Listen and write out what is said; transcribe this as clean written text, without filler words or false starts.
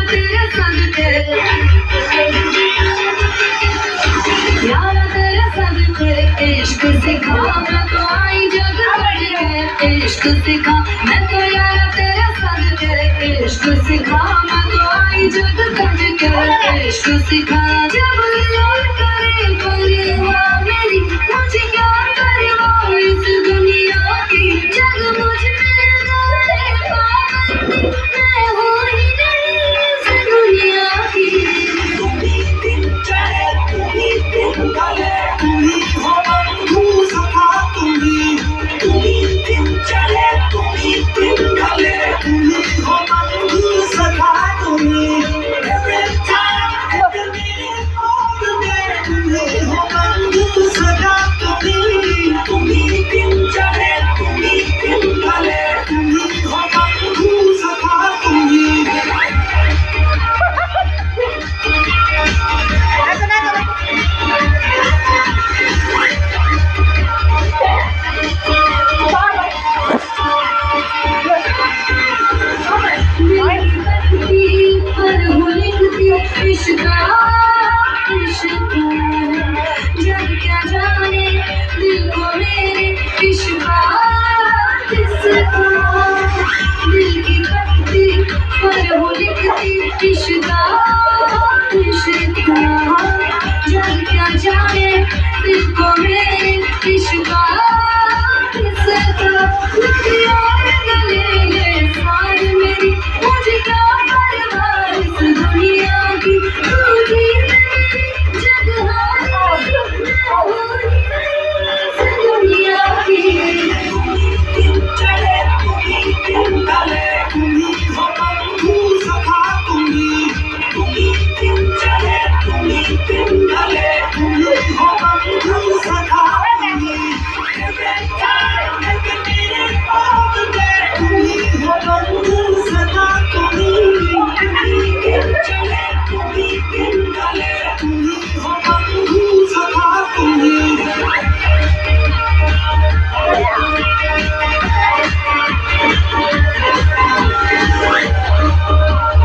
तेरे सदके यारा तेरे सदके इश्क सिखा मैं तो आई जग बढ़ के इश्क सिखा मैं तो यारा तेरे सदके इश्क सिखा मैं तो आई जग बढ़ के इश्क सिखा जब याद करे परिवार मेरी मुझे क्या करे वो इस दुनिया की जग मुझ पे करे पाबंदी मैं हूँ ही नहीं इस दुनिया की তুমি দিন চাহে তুমি দিন কালে তুমি हो बंधु सखा তুমি দিন চাহে তুমি দিন কালে তুমি हो बंधु सखा every time every minute all the day তুমি हो बंधु सखा তুমি দিন চাহে তুমি দিন কালে তুমি हो बंधु सखा इश्का इश्का जब क्या जाने दिल को मेरे इश्का किसका दिल की पत्ती पर हो लिखती इश्का इश्का जब क्या जाने दिल को मेरे इश्का